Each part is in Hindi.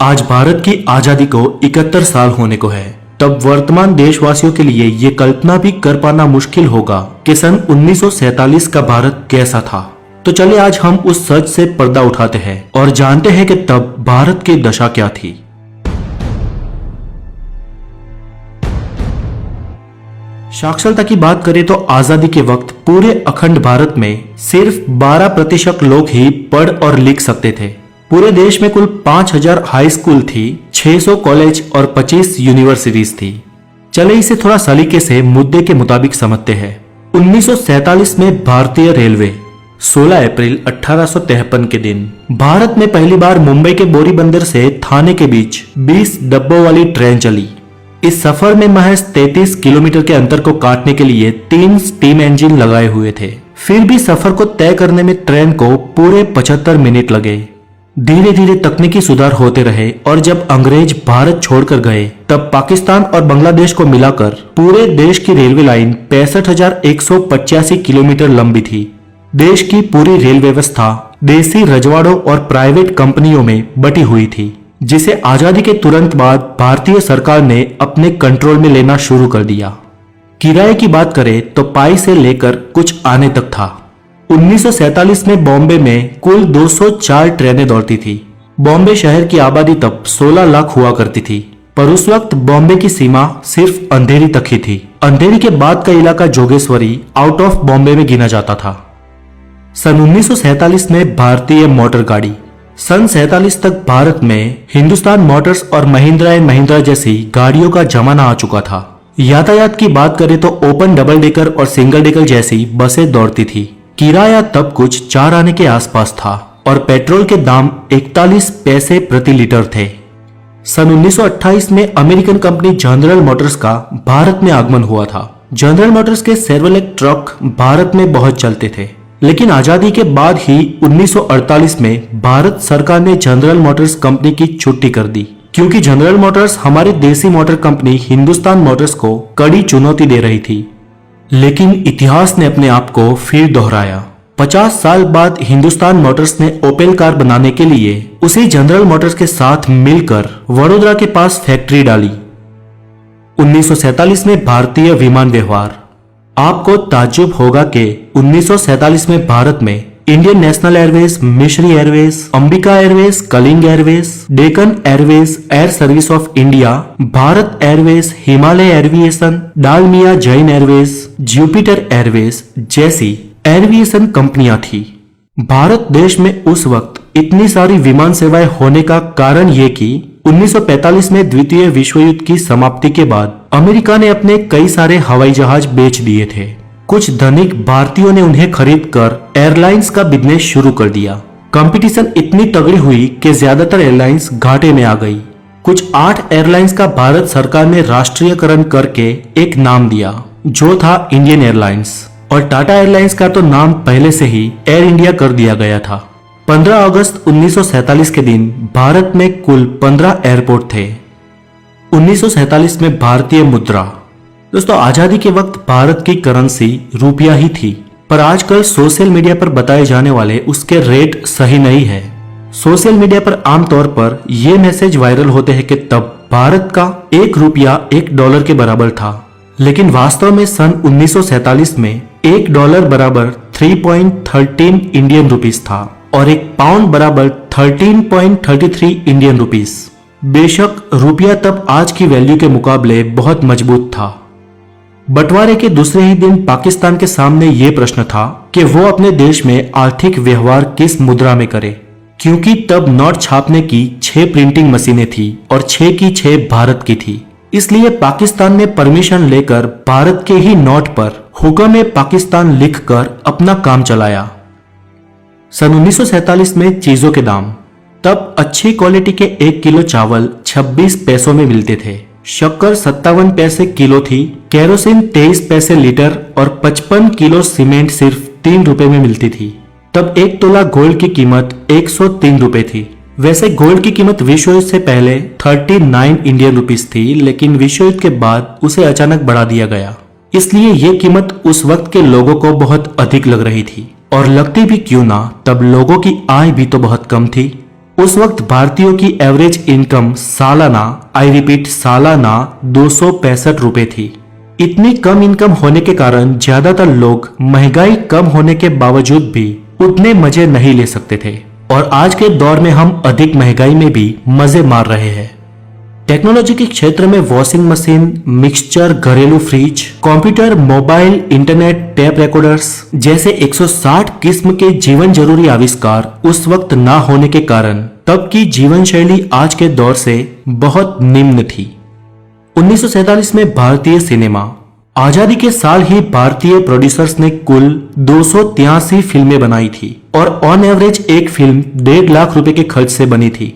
आज भारत की आजादी को 71 साल होने को है। तब वर्तमान देशवासियों के लिए ये कल्पना भी कर पाना मुश्किल होगा कि सन 1947 का भारत कैसा था। तो चलिए आज हम उस सच से पर्दा उठाते हैं और जानते हैं कि तब भारत की दशा क्या थी। साक्षरता की बात करें तो आजादी के वक्त पूरे अखंड भारत में सिर्फ 12% लोग ही पढ़ और लिख सकते थे। पूरे देश में कुल 5000 हाई स्कूल थी, 600 कॉलेज और 25 यूनिवर्सिटीज थी। चले इसे थोड़ा सलीके से मुद्दे के मुताबिक समझते हैं। 1947 में भारतीय रेलवे 16 अप्रैल 1853 के दिन भारत में पहली बार मुंबई के बोरी बंदर से थाने के बीच 20 डब्बों वाली ट्रेन चली। इस सफर में महज 33 किलोमीटर के अंतर को काटने के लिए 3 स्टीम इंजन लगाए हुए थे। फिर भी सफर को तय करने में ट्रेन को पूरे 75 मिनट लगे। धीरे धीरे तकनीकी सुधार होते रहे और जब अंग्रेज भारत छोड़कर गए तब पाकिस्तान और बांग्लादेश को मिलाकर पूरे देश की रेलवे लाइन 65,185 किलोमीटर लंबी थी। देश की पूरी रेल व्यवस्था देसी रजवाड़ों और प्राइवेट कंपनियों में बटी हुई थी, जिसे आजादी के तुरंत बाद भारतीय सरकार ने अपने कंट्रोल में लेना शुरू कर दिया। किराए की बात करें तो पाई से लेकर कुछ आने तक था। 1947 में बॉम्बे में कुल 204 ट्रेनें दौड़ती थी। बॉम्बे शहर की आबादी तब 16 लाख हुआ करती थी, पर उस वक्त बॉम्बे की सीमा सिर्फ अंधेरी तक ही थी। अंधेरी के बाद का इलाका जोगेश्वरी आउट ऑफ बॉम्बे में गिना जाता था। सन 1947 में भारतीय मोटर गाड़ी। सन 47 तक भारत में हिंदुस्तान मोटर्स और महिंद्रा एंड महिंद्रा जैसी गाड़ियों का जमाना आ चुका था। यातायात की बात करें तो ओपन डबल डेकर और सिंगल डेकर जैसी बसें दौड़ती थी। किराया तब कुछ 4 आने के आसपास था और पेट्रोल के दाम 41 पैसे प्रति लीटर थे। सन 1928 में अमेरिकन कंपनी जनरल मोटर्स का भारत में आगमन हुआ था। जनरल मोटर्स के शेवरलेट ट्रक भारत में बहुत चलते थे, लेकिन आजादी के बाद ही 1948 में भारत सरकार ने जनरल मोटर्स कंपनी की छुट्टी कर दी, क्योंकि जनरल मोटर्स हमारी देसी मोटर कंपनी हिंदुस्तान मोटर्स को कड़ी चुनौती दे रही थी। लेकिन इतिहास ने अपने आप को फिर दोहराया। 50 साल बाद हिंदुस्तान मोटर्स ने ओपेल कार बनाने के लिए उसी जनरल मोटर्स के साथ मिलकर वडोदरा के पास फैक्ट्री डाली। 1947 में भारतीय विमान व्यवहार। आपको ताज्जुब होगा कि 1947 में भारत में Indian National Airways, Mistry airways, Ambika airways, Kalinga airways, Deccan airways, air service of India, Bharat airways, Himalaya aviation, Dalmia Jain airways, Jupiter airways जैसी एविएशन कंपनियां थी। भारत देश में उस वक्त इतनी सारी विमान सेवाएं होने का कारण ये कि 1945 में द्वितीय विश्व युद्ध की समाप्ति के बाद अमेरिका ने अपने कई सारे हवाई जहाज बेच दिए थे। कुछ धनिक भारतीयों ने उन्हें खरीदकर एयरलाइंस का बिजनेस शुरू कर दिया। कंपटीशन इतनी तगड़ी हुई कि ज्यादातर एयरलाइंस घाटे में आ गई। कुछ 8 एयरलाइंस का भारत सरकार ने राष्ट्रीयकरण करके एक नाम दिया, जो था इंडियन एयरलाइंस, और टाटा एयरलाइंस का तो नाम पहले से ही एयर इंडिया कर दिया गया था। 15 अगस्त 1947 के दिन भारत में कुल 15 एयरपोर्ट थे। 1947 में भारतीय मुद्रा। दोस्तों, आजादी के वक्त भारत की करेंसी रुपया ही थी, पर आजकल सोशल मीडिया पर बताए जाने वाले उसके रेट सही नहीं है। सोशल मीडिया पर आमतौर पर यह मैसेज वायरल होते हैं कि तब भारत का 1 रुपया 1 डॉलर के बराबर था, लेकिन वास्तव में सन 1947 में 1 डॉलर बराबर 3.13 इंडियन रुपीस था और 1 पाउंड बराबर 13.33 इंडियन रुपीस। बेशक रुपया तब आज की वैल्यू के मुकाबले बहुत मजबूत था। बंटवारे के दूसरे ही दिन पाकिस्तान के सामने ये प्रश्न था कि वो अपने देश में आर्थिक व्यवहार किस मुद्रा में करे, क्योंकि तब नोट छापने की 6 प्रिंटिंग मशीनें थी और 6 की 6 भारत की थी। इसलिए पाकिस्तान ने परमिशन लेकर भारत के ही नोट पर हुक्म पाकिस्तान लिखकर अपना काम चलाया। सन 1947 में चीजों के दाम। तब अच्छी क्वालिटी के 1 किलो चावल 26 पैसों में मिलते थे, शक्कर 57 पैसे किलो थी, केरोसिन 23 पैसे लीटर और 55 किलो सीमेंट सिर्फ 3 रुपए में मिलती थी। तब 1 तोला गोल्ड की कीमत 103 रुपए थी। वैसे गोल्ड की कीमत विश्व युद्ध से पहले 39 इंडियन रुपीस थी, लेकिन विश्व युद्ध के बाद उसे अचानक बढ़ा दिया गया। इसलिए ये कीमत उस वक्त के लोगों को बहुत अधिक लग रही थी, और लगती भी क्यों ना, तब लोगों की आय भी तो बहुत कम थी। उस वक्त भारतीयों की एवरेज इनकम सालाना, आई रिपीट सालाना 265 रुपए थी। इतनी कम इनकम होने के कारण ज्यादातर लोग महंगाई कम होने के बावजूद भी उतने मजे नहीं ले सकते थे और आज के दौर में हम अधिक महंगाई में भी मजे मार रहे हैं। टेक्नोलॉजी के क्षेत्र में वॉशिंग मशीन, मिक्सचर, घरेलू fridge, computer, mobile, internet, tape recorders जैसे 160 किस्म के जीवन जरूरी आविष्कार उस वक्त ना होने के कारण तब की जीवन शैली आज के दौर से बहुत निम्न थी। 1947 में भारतीय सिनेमा आजादी के साल ही भारतीय प्रोड्यूसर्स ने कुल 283 फिल्में बनाई थी और ऑन एवरेज एक फिल्म 1.5 लाख रुपए के खर्च से बनी थी।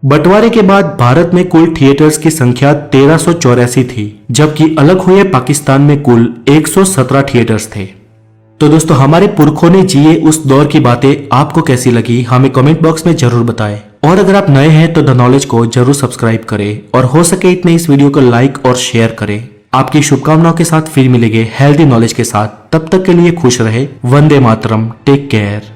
बंटवारे के बाद भारत में कुल थिएटर्स की संख्या 1384 थी, जबकि अलग हुए पाकिस्तान में कुल 117 थिएटर्स थे। तो दोस्तों, हमारे पुरखों ने जिए उस दौर की बातें आपको कैसी लगी हमें कमेंट बॉक्स में जरूर बताएं। और अगर आप नए हैं तो द नॉलेज को जरूर सब्सक्राइब करें और हो सके इतने इस वीडियो को लाइक और शेयर करें। आपकी शुभकामनाओं के साथ फिर मिलेंगे हेल्दी नॉलेज के साथ। तब तक के लिए खुश रहे। वंदे मातरम। Take care.